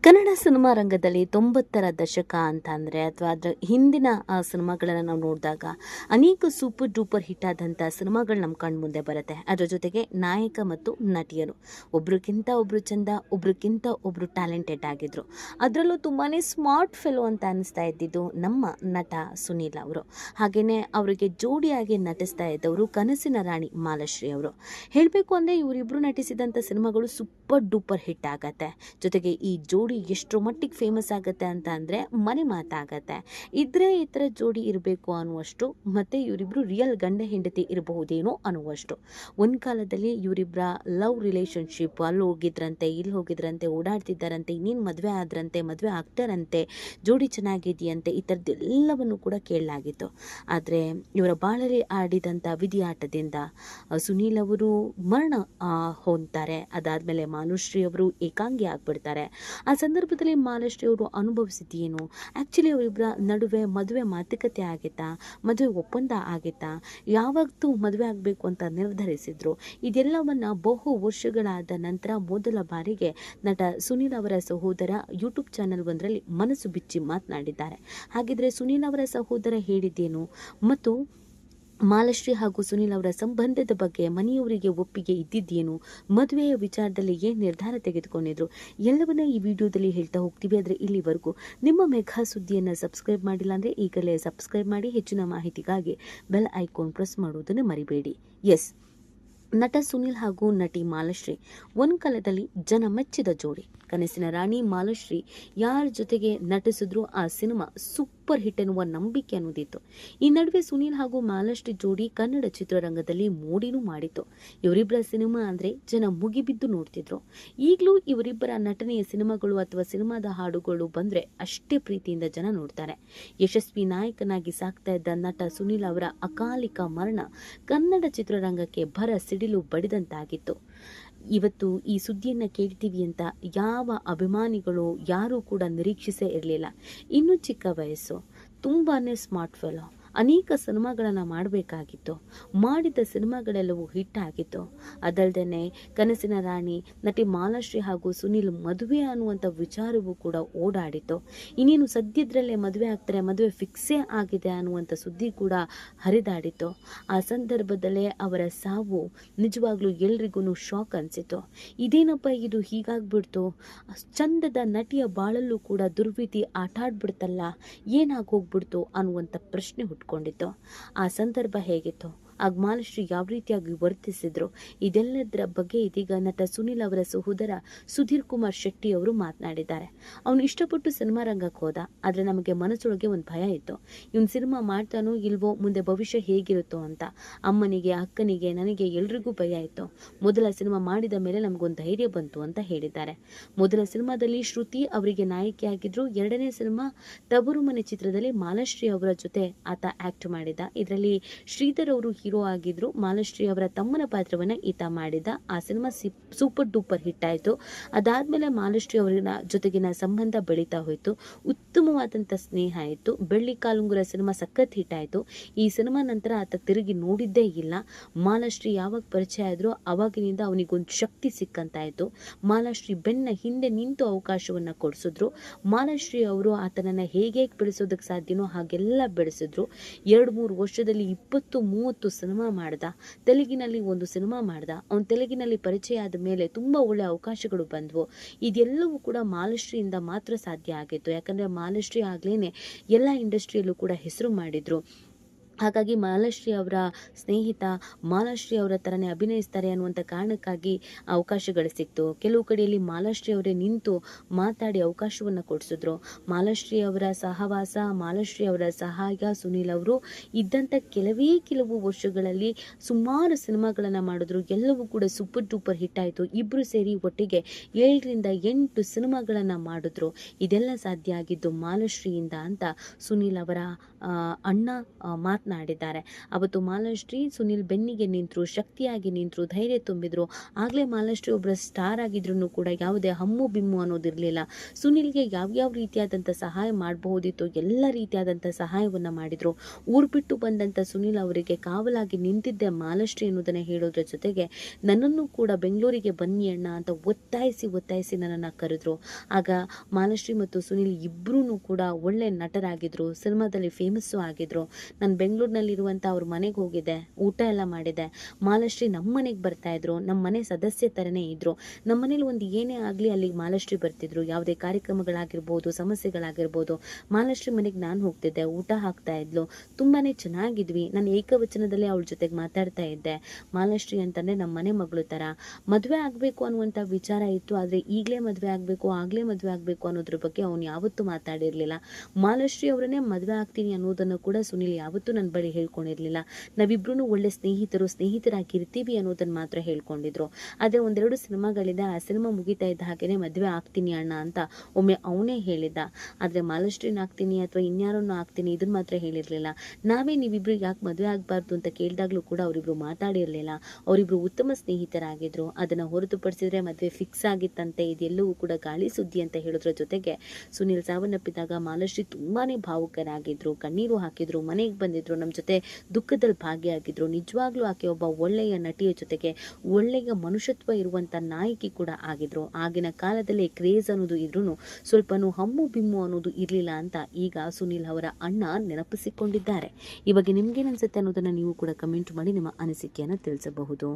Kannada cinema ರಂಗದಲ್ಲಿ 90ರ ದಶಕ ಅಂತ ಅಂದರೆ ಅಥವಾ ಅದರ ಹಿಂದಿನ ಸಿನಿಮಾಗಳನ್ನು ನಾವು ನೋಡಿದಾಗ ಅನೇಕ ಸೂಪರ್ ಡೂಪರ್ ಹಿಟ್ ಆದಂಥ ಸಿನಿಮಾಗಳು ನಮ್ಮ ಕಣ್ಣು ಮುಂದೆ ಬರುತ್ತೆ. ಅದರ ಜೊತೆಗೆ ನಾಯಕ ಮತ್ತು ನಟಿಯರು ಒಬ್ರಿಗಿಂತ ಒಬ್ಬರು ಚಂದ, ಒಬ್ರಿಗಿಂತ ಒಬ್ಬರು ಟ್ಯಾಲೆಂಟೆಡ್ ಆಗಿದ್ರು. ಅದರಲ್ಲೂ ತುಂಬಾ ಸ್ಮಾರ್ಟ್ ಫೆಲೋ ಅಂತ ಅನಿಸ್ತಾ ಇದ್ದಿದ್ದು ನಮ್ಮ ನಟ ಸುನೀಲ್ ಅವರು. ಹಾಗೆಯೇ ಅವರಿಗೆ ಜೋಡಿಯಾಗಿ ನಟಿಸ್ತಾ ಇದ್ದವರು ಕನಸಿನ ರಾಣಿ ಮಾಲಾಶ್ರೀ ಅವರು. ಹೇಳಬೇಕು ಅಂದರೆ ಇವರಿಬ್ಬರು ನಟಿಸಿದಂಥ ಸಿನಿಮಾಗಳು ಸೂಪರ್ ಡೂಪರ್ ಹಿಟ್ ಆಗತ್ತೆ. ಜೊತೆಗೆ ಈ ಜೋಡಿ ಎಷ್ಟರ ಮಟ್ಟಿಗೆ ಫೇಮಸ್ ಆಗುತ್ತೆ ಅಂತ ಅಂದರೆ ಮನೆ ಮಾತಾಗತ್ತೆ. ಇದ್ರೆ ಈ ಥರ ಜೋಡಿ ಇರಬೇಕು ಅನ್ನುವಷ್ಟು, ಮತ್ತು ಇವರಿಬ್ಬರು ರಿಯಲ್ ಗಂಡ ಹೆಂಡತಿ ಇರಬಹುದೇನೋ ಅನ್ನುವಷ್ಟು. ಒಂದು ಕಾಲದಲ್ಲಿ ಇವರಿಬ್ಬರ ಲವ್ ರಿಲೇಷನ್ಶಿಪ್, ಅಲ್ಲಿ ಹೋಗಿದ್ರಂತೆ, ಇಲ್ಲಿ ಹೋಗಿದ್ರಂತೆ, ಓಡಾಡ್ತಿದ್ದಾರಂತೆ, ಇನ್ನೇನು ಮದುವೆ ಆದ್ರಂತೆ, ಮದುವೆ ಆಗ್ತಾರಂತೆ, ಜೋಡಿ ಚೆನ್ನಾಗಿದೆಯಂತೆ, ಈ ಥರದ್ದೆಲ್ಲವನ್ನು ಕೂಡ ಕೇಳಲಾಗಿತ್ತು. ಆದರೆ ಇವರ ಬಾಳಲ್ಲಿ ಆಡಿದಂಥ ವಿಧಿಯಾಟದಿಂದ ಸುನೀಲ್ ಅವರು ಮರಣ ಹೊಂದ್ತಾರೆ. ಅದಾದಮೇಲೆ ಮಾನುಶ್ರೀ ಅವರು ಏಕಾಂಗಿ ಆಗ್ಬಿಡ್ತಾರೆ. ಆ ಸಂದರ್ಭದಲ್ಲಿ ಮಾಲಾಶ್ರೀ ಅವರು ಅನುಭವಿಸಿದ್ದೇನು, ಆ್ಯಕ್ಚುಲಿ ಅವರಿಬ್ಬರ ನಡುವೆ ಮದುವೆ ಮಾತುಕತೆ ಆಗಿತ್ತಾ, ಮದುವೆ ಒಪ್ಪಂದ ಆಗಿತ್ತಾ, ಯಾವತ್ತೂ ಮದುವೆ ಆಗಬೇಕು ಅಂತ ನಿರ್ಧರಿಸಿದ್ರು, ಇದೆಲ್ಲವನ್ನು ಬಹು ವರ್ಷಗಳಾದ ನಂತರ ಮೊದಲ ಬಾರಿಗೆ ನಟ ಸುನೀಲ್ ಅವರ ಸಹೋದರ ಯೂಟ್ಯೂಬ್ ಚಾನಲ್ ಒಂದರಲ್ಲಿ ಮನಸ್ಸು ಬಿಚ್ಚಿ ಮಾತನಾಡಿದ್ದಾರೆ. ಹಾಗಿದ್ರೆ ಸುನೀಲ್ ಅವರ ಸಹೋದರ ಹೇಳಿದ್ದೇನು ಮತ್ತು ಮಾಲಾಶ್ರೀ ಹಾಗೂ ಸುನೀಲ್ ಅವರ ಸಂಬಂಧದ ಬಗ್ಗೆ ಮನೆಯವರಿಗೆ ಒಪ್ಪಿಗೆ ಇದ್ದಿದ್ದೇನು, ಮದುವೆಯ ವಿಚಾರದಲ್ಲಿ ಏನು ನಿರ್ಧಾರ ತೆಗೆದುಕೊಂಡಿದ್ರು, ಎಲ್ಲವನ್ನ ಈ ವಿಡಿಯೋದಲ್ಲಿ ಹೇಳ್ತಾ ಹೋಗ್ತೀವಿ. ಆದರೆ ಇಲ್ಲಿವರೆಗೂ ನಿಮ್ಮ ಮೆಘಾ ಸುದ್ದಿಯನ್ನು ಸಬ್ಸ್ಕ್ರೈಬ್ ಮಾಡಿಲ್ಲ ಅಂದರೆ ಈಗಲೇ ಸಬ್ಸ್ಕ್ರೈಬ್ ಮಾಡಿ. ಹೆಚ್ಚಿನ ಮಾಹಿತಿಗಾಗಿ ಬೆಲ್ ಐಕಾನ್ ಪ್ರೆಸ್ ಮಾಡುವುದನ್ನು ಮರಿಬೇಡಿ. ಎಸ್, ನಟ ಸುನೀಲ್ ಹಾಗೂ ನಟಿ ಮಾಲಾಶ್ರೀ ಒಂದು ಕಾಲದಲ್ಲಿ ಜನ ಮೆಚ್ಚಿದ ಜೋಡಿ. ಕನಸಿನ ರಾಣಿ ಮಾಲಾಶ್ರೀ ಯಾರ ಜೊತೆಗೆ ನಟಿಸಿದ್ರು ಆ ಸಿನಿಮಾ ಸೂಪರ್ ಹಿಟ್ ಎನ್ನುವ ನಂಬಿಕೆ ಅನ್ನೋದಿತ್ತು. ಈ ನಡುವೆ ಸುನೀಲ್ ಹಾಗೂ ಮಾಲಾಶ್ರೀ ಜೋಡಿ ಕನ್ನಡ ಚಿತ್ರರಂಗದಲ್ಲಿ ಮೋಡಿನೂ ಮಾಡಿತ್ತು. ಇವರಿಬ್ಬರ ಸಿನಿಮಾ ಅಂದರೆ ಜನ ಮುಗಿಬಿದ್ದು ನೋಡ್ತಿದ್ರು. ಈಗಲೂ ಇವರಿಬ್ಬರ ನಟನೆಯ ಸಿನಿಮಾಗಳು ಅಥವಾ ಸಿನಿಮಾದ ಹಾಡುಗಳು ಬಂದರೆ ಅಷ್ಟೇ ಪ್ರೀತಿಯಿಂದ ಜನ ನೋಡ್ತಾರೆ. ಯಶಸ್ವಿ ನಾಯಕನಾಗಿ ಸಾಕ್ತಾ ಇದ್ದ ನಟ ಸುನೀಲ್ ಅವರ ಅಕಾಲಿಕ ಮರಣ ಕನ್ನಡ ಚಿತ್ರರಂಗಕ್ಕೆ ಭರ ಸಿಡಿಲು ಬಡಿದಂತಾಗಿತ್ತು. ಇವತ್ತು ಈ ಸುದ್ದಿಯನ್ನು ಕೇಳ್ತೀವಿ ಅಂತ ಯಾವ ಅಭಿಮಾನಿಗಳು ಯಾರೂ ಕೂಡ ನಿರೀಕ್ಷಿಸೇ ಇರಲಿಲ್ಲ. ಇನ್ನೂ ಚಿಕ್ಕ ವಯಸ್ಸು, ತುಂಬಾ ಸ್ಮಾರ್ಟ್ ಫೆಲೋ, ಅನೇಕ ಸಿನಿಮಾಗಳನ್ನು ಮಾಡಬೇಕಾಗಿತ್ತು, ಮಾಡಿದ ಸಿನಿಮಾಗಳೆಲ್ಲವೂ ಹಿಟ್ ಆಗಿತ್ತು. ಅದಲ್ಲದೆ ಕನಸಿನ ರಾಣಿ ನಟಿ ಮಾಲಾಶ್ರೀ ಹಾಗೂ ಸುನೀಲ್ ಮದುವೆ ಅನ್ನುವಂಥ ವಿಚಾರವೂ ಕೂಡ ಓಡಾಡಿತ್ತು. ಇನ್ನೇನು ಸದ್ಯದರಲ್ಲೇ ಮದುವೆ ಆಗ್ತಾರೆ, ಮದುವೆ ಫಿಕ್ಸೇ ಆಗಿದೆ ಅನ್ನುವಂಥ ಸುದ್ದಿ ಕೂಡ ಹರಿದಾಡಿತ್ತು. ಆ ಸಂದರ್ಭದಲ್ಲೇ ಅವರ ಸಾವು ನಿಜವಾಗ್ಲೂ ಎಲ್ರಿಗೂ ಶಾಕ್ ಅನಿಸಿತು. ಇದೇನಪ್ಪ ಇದು ಹೀಗಾಗ್ಬಿಡ್ತು, ಚಂದದ ನಟಿಯ ಬಾಳಲ್ಲೂ ಕೂಡ ದುರ್ವಿಧಿ ಆಟಾಡ್ಬಿಡ್ತಲ್ಲ, ಏನಾಗೋಗ್ಬಿಡ್ತು ಅನ್ನುವಂಥ ಪ್ರಶ್ನೆ ಹುಟ್ಕೊಂಡಿತ್ತು. ಆ ಸಂದರ್ಭ ಹೇಗಿತ್ತು, ಆಗ ಮಾಲಾಶ್ರೀ ಯಾವ ರೀತಿಯಾಗಿ ವರ್ತಿಸಿದ್ರು, ಇದೆಲ್ಲದರ ಬಗ್ಗೆ ಇದೀಗ ನಟ ಸುನೀಲ್ ಅವರ ಸಹೋದರ ಸುಧೀರ್ ಕುಮಾರ್ ಶೆಟ್ಟಿ ಅವರು ಮಾತನಾಡಿದ್ದಾರೆ. ಅವನು ಇಷ್ಟಪಟ್ಟು ಸಿನಿಮಾ ರಂಗಕ್ಕೆ ಹೋದ, ಆದರೆ ನಮಗೆ ಮನಸ್ಸೊಳಗೆ ಒಂದು ಭಯ ಇತ್ತು, ಇವನು ಸಿನಿಮಾ ಮಾಡ್ತಾನೋ ಇಲ್ವೋ, ಮುಂದೆ ಭವಿಷ್ಯ ಹೇಗಿರುತ್ತೋ ಅಂತ. ಅಮ್ಮನಿಗೆ, ಅಕ್ಕನಿಗೆ, ನನಗೆ ಎಲ್ರಿಗೂ ಭಯ ಇತ್ತು. ಮೊದಲ ಸಿನಿಮಾ ಮಾಡಿದ ಮೇಲೆ ನಮಗೊಂದು ಧೈರ್ಯ ಬಂತು ಅಂತ ಹೇಳಿದ್ದಾರೆ. ಮೊದಲ ಸಿನಿಮಾದಲ್ಲಿ ಶ್ರುತಿ ಅವರಿಗೆ ನಾಯಕಿಯಾಗಿದ್ರು. ಎರಡನೇ ಸಿನಿಮಾ ತವರು ಮನೆ ಚಿತ್ರದಲ್ಲಿ ಮಾಲಾಶ್ರೀ ಅವರ ಜೊತೆ ಆತ ಆಕ್ಟ್ ಮಾಡಿದ. ಇದರಲ್ಲಿ ಶ್ರೀಧರ್ ಅವರು ಹೀರೋ ಆಗಿದ್ರು. ಮಾಲಾಶ್ರೀ ಅವರ ತಮ್ಮನ ಪಾತ್ರವನ್ನ ಈತ ಮಾಡಿದ. ಆ ಸಿನಿಮಾ ಸೂಪರ್ ಡೂಪರ್ ಹಿಟ್ ಆಯಿತು. ಅದಾದ್ಮೇಲೆ ಮಾಲಾಶ್ರೀ ಅವರ ಜೊತೆಗಿನ ಸಂಬಂಧ ಬೆಳೀತಾ ಹೋಯಿತು. ಉತ್ತಮವಾದಂಥ ಸ್ನೇಹ ಆಯಿತು. ಬೆಳ್ಳಿ ಕಾಲುಂಗುರ ಸಿನಿಮಾ ಸಖತ್ ಹಿಟ್ ಆಯಿತು. ಈ ಸಿನಿಮಾ ನಂತರ ಆತ ತಿರುಗಿ ನೋಡಿದ್ದೇ ಇಲ್ಲ. ಮಾಲಾಶ್ರೀ ಯಾವಾಗ ಪರಿಚಯ ಆದ್ರೂ ಅವಾಗಿನಿಂದ ಅವನಿಗೊಂದು ಶಕ್ತಿ ಸಿಕ್ಕಂತಾಯಿತು. ಮಾಲಾಶ್ರೀ ಬೆನ್ನ ಹಿಂದೆ ನಿಂತು ಅವಕಾಶವನ್ನ ಕೊಡಿಸಿದ್ರು. ಮಾಲಾಶ್ರೀ ಅವರು ಆತನನ್ನ ಹೇಗೆ ಬೆಳೆಸೋದಕ್ಕೆ ಸಾಧ್ಯನೋ ಹಾಗೆಲ್ಲ ಬೆಳೆಸಿದ್ರು. 2-3 ವರ್ಷದಲ್ಲಿ 20-30 ಸಿನಿಮಾ ಮಾಡ್ದ. ತೆಲುಗಿನಲ್ಲಿ ಒಂದು ಸಿನಿಮಾ ಮಾಡ್ದ. ಅವನು ತೆಲುಗಿನಲ್ಲಿ ಪರಿಚಯ ಆದ ಮೇಲೆ ತುಂಬಾ ಒಳ್ಳೆ ಅವಕಾಶಗಳು ಬಂದವು. ಇದೆಲ್ಲವೂ ಕೂಡ ಮಾಲಾಶ್ರೀಯಿಂದ ಮಾತ್ರ ಸಾಧ್ಯ ಆಗಿತ್ತು. ಯಾಕಂದ್ರೆ ಮಾಲಾಶ್ರೀ ಆಗ್ಲೇನೆ ಎಲ್ಲ ಇಂಡಸ್ಟ್ರಿಯಲ್ಲೂ ಕೂಡ ಹೆಸರು ಮಾಡಿದ್ರು. ಹಾಗಾಗಿ ಮಾಲಾಶ್ರೀ ಅವರ ಸ್ನೇಹಿತ ಮಾಲಾಶ್ರೀ ಅವರ ಥರನೇ ಅಭಿನಯಿಸ್ತಾರೆ ಅನ್ನುವಂಥ ಕಾರಣಕ್ಕಾಗಿ ಅವಕಾಶಗಳು ಸಿಕ್ತು. ಕೆಲವು ಕಡೆಯಲ್ಲಿ ಮಾಲಾಶ್ರೀ ಅವರೇ ನಿಂತು ಮಾತಾಡಿ ಅವಕಾಶವನ್ನು ಕೊಡಿಸಿದ್ರು. ಮಾಲಾಶ್ರೀ ಅವರ ಸಹವಾಸ, ಮಾಲಾಶ್ರೀ ಅವರ ಸಹಾಯ ಸುನೀಲ್ ಅವರು ಇದ್ದಂಥ ಕೆಲವು ವರ್ಷಗಳಲ್ಲಿ ಸುಮಾರು ಸಿನಿಮಾಗಳನ್ನು ಮಾಡಿದ್ರು. ಎಲ್ಲವೂ ಕೂಡ ಸೂಪರ್ ಡೂಪರ್ ಹಿಟ್ ಆಯಿತು. ಇಬ್ಬರು ಸೇರಿ ಒಟ್ಟಿಗೆ 7-8 ಸಿನಿಮಾಗಳನ್ನು ಮಾಡಿದ್ರು. ಇದೆಲ್ಲ ಸಾಧ್ಯ ಆಗಿದ್ದು ಮಾಲಾಶ್ರೀಯಿಂದ ಅಂತ ಸುನೀಲ್ ಅವರ ಅಣ್ಣ ಮಾತನಾಡಿದ್ದಾರೆ. ಅವತ್ತು ಮಾಲಾಶ್ರೀ ಸುನಿಲ್ ಬೆನ್ನಿಗೆ ನಿಂತರು, ಶಕ್ತಿಯಾಗಿ ನಿಂತರು, ಧೈರ್ಯ ತುಂಬಿದ್ರು. ಆಗಲೇ ಮಾಲಾಶ್ರೀ ಒಬ್ಬರ ಸ್ಟಾರ್ ಆಗಿದ್ರು ಕೂಡ ಯಾವುದೇ ಹಮ್ಮು ಬಿಮ್ಮು ಅನ್ನೋದಿರಲಿಲ್ಲ. ಸುನಿಲ್ಗೆ ಯಾವ್ಯಾವ ರೀತಿಯಾದಂಥ ಸಹಾಯ ಮಾಡಬಹುದಿತ್ತು ಎಲ್ಲ ರೀತಿಯಾದಂಥ ಸಹಾಯವನ್ನು ಮಾಡಿದರು. ಊರು ಬಿಟ್ಟು ಬಂದಂಥ ಸುನಿಲ್ ಅವರಿಗೆ ಕಾವಲಾಗಿ ನಿಂತಿದ್ದೆ ಮಾಲಾಶ್ರೀ ಅನ್ನೋದನ್ನು ಹೇಳೋದ್ರ ಜೊತೆಗೆ ನನ್ನನ್ನು ಕೂಡ ಬೆಂಗಳೂರಿಗೆ ಬನ್ನಿ ಅಣ್ಣ ಅಂತ ಒತ್ತಾಯಿಸಿ ನನ್ನನ್ನು ಕರೆದ್ರು. ಆಗ ಮಾಲಾಶ್ರೀ ಮತ್ತು ಸುನಿಲ್ ಇಬ್ಬರೂ ಕೂಡ ಒಳ್ಳೆ ನಟರಾಗಿದ್ರು, ಸಿನಿಮಾದಲ್ಲಿ ಫೇಮಸ್ಸು ಆಗಿದ್ರು. ನಾನು ಬೆಂಗಳೂರಿನಲ್ಲಿರುವಂಥ ಅವ್ರ ಮನೆಗೆ ಹೋಗಿದ್ದೆ, ಊಟ ಎಲ್ಲ ಮಾಡಿದೆ. ಮಾಲಾಶ್ರೀ ನಮ್ಮ ಮನೆಗೆ ಬರ್ತಾ ಇದ್ರು, ನಮ್ಮ ಮನೆ ಸದಸ್ಯ ಥರನೇ ಇದ್ರು. ನಮ್ಮ ಮನೇಲಿ ಒಂದು ಏನೇ ಆಗಲಿ ಅಲ್ಲಿಗೆ ಮಾಲಾಶ್ರೀ ಬರ್ತಿದ್ರು. ಯಾವುದೇ ಕಾರ್ಯಕ್ರಮಗಳಾಗಿರ್ಬೋದು, ಸಮಸ್ಯೆಗಳಾಗಿರ್ಬೋದು, ಮಾಲಾಶ್ರೀ ಮನೆಗೆ ನಾನು ಹೋಗ್ತಿದ್ದೆ, ಊಟ ಹಾಕ್ತಾ ಇದ್ಲು. ತುಂಬಾ ಚೆನ್ನಾಗಿದ್ವಿ. ನಾನು ಏಕವಚನದಲ್ಲೇ ಅವಳ ಜೊತೆಗೆ ಮಾತಾಡ್ತಾ ಇದ್ದೆ. ಮಾಲಾಶ್ರೀ ಅಂತಂದರೆ ನಮ್ಮ ಮನೆ ಮಗಳು ಥರ. ಮದುವೆ ಆಗಬೇಕು ಅನ್ನುವಂಥ ವಿಚಾರ ಇತ್ತು, ಆದರೆ ಈಗಲೇ ಮದುವೆ ಆಗಬೇಕು, ಆಗಲೇ ಮದುವೆ ಆಗಬೇಕು ಅನ್ನೋದ್ರ ಬಗ್ಗೆ ಅವನು ಯಾವತ್ತೂ ಮಾತಾಡಿರಲಿಲ್ಲ. ಮಾಲಾಶ್ರೀ ಅವರನ್ನೇ ಮದುವೆ ಆಗ್ತೀನಿ ಅನ್ನೋದನ್ನು ಕೂಡ ಸುನಿಲ್ ಯಾವತ್ತೂ ನನ್ನ ಬಳಿ ಹೇಳ್ಕೊಂಡಿರಲಿಲ್ಲ. ನಾವಿಬ್ರು ಒಳ್ಳೆ ಸ್ನೇಹಿತರಾಗಿರ್ತೀವಿ ಅನ್ನೋದನ್ನು ಮಾತ್ರ ಹೇಳ್ಕೊಂಡಿದ್ರು. ಆದರೆ ಒಂದೆರಡು ಸಿನಿಮಾಗಳಿದೆ, ಆ ಸಿನಿಮಾ ಮುಗಿತಾ ಇದ್ದ ಹಾಗೇನೆ ಮದುವೆ ಆಗ್ತೀನಿ ಅಣ್ಣ ಅಂತ ಒಮ್ಮೆ ಅವನೇ ಹೇಳಿದ್ದ. ಆದರೆ ಮಾಲಾಶ್ರೀನ ಆಗ್ತೀನಿ ಅಥವಾ ಇನ್ಯಾರನ್ನು ಆಗ್ತೀನಿ ಇದನ್ನು ಮಾತ್ರ ಹೇಳಿರಲಿಲ್ಲ. ನಾವೇ ನೀವಿಬ್ರು ಯಾಕೆ ಮದುವೆ ಆಗಬಾರ್ದು ಅಂತ ಕೇಳಿದಾಗಲೂ ಕೂಡ ಅವರಿಬ್ರು ಮಾತಾಡಿರಲಿಲ್ಲ. ಅವರಿಬ್ರು ಉತ್ತಮ ಸ್ನೇಹಿತರಾಗಿದ್ರು. ಅದನ್ನು ಹೊರತುಪಡಿಸಿದ್ರೆ ಮದುವೆ ಫಿಕ್ಸ್ ಆಗಿತ್ತಂತೆ. ಇದೆಲ್ಲವೂ ಕೂಡ ಗಾಳಿ ಸುದ್ದಿ ಅಂತ ಹೇಳೋದ್ರ ಜೊತೆಗೆ ಸುನಿಲ್ ಸಾವನ್ನಪ್ಪಿದಾಗ ಮಾಲಾಶ್ರೀ ತುಂಬಾನೇ ಭಾವುಕರಾಗಿದ್ರು, ಕಣ್ಣೀರು ಹಾಕಿದ್ರು, ಮನೆಗೆ ಬಂದಿದ್ರು, ನಮ್ಮ ಜೊತೆ ದುಃಖದಲ್ಲಿ ಭಾಗಿಯಾಗಿದ್ರು. ನಿಜವಾಗ್ಲೂ ಆಕೆ ಒಬ್ಬ ಒಳ್ಳೆಯ ನಟಿಯ ಜೊತೆಗೆ ಒಳ್ಳೆಯ ಮನುಷ್ಯತ್ವ ಇರುವಂಥ ನಾಯಕಿ ಕೂಡ ಆಗಿದ್ರು. ಆಗಿನ ಕಾಲದಲ್ಲಿ ಕ್ರೇಜ್ ಅನ್ನೋದು ಇದ್ರೂ ಸ್ವಲ್ಪನೂ ಹಮ್ಮು ಬಿಮ್ಮು ಅನ್ನೋದು ಇರಲಿಲ್ಲ ಅಂತ ಈಗ ಸುನಿಲ್ ಅವರ ಅಣ್ಣ ನೆನಪಿಸಿಕೊಂಡಿದ್ದಾರೆ. ಇವಾಗ ನಿಮ್ಗೇನು ಅನ್ಸುತ್ತೆ ಅನ್ನೋದನ್ನು ನೀವು ಕೂಡ ಕಮೆಂಟ್ ಮಾಡಿ ನಿಮ್ಮ ಅನಿಸಿಕೆಯನ್ನು ತಿಳಿಸಬಹುದು.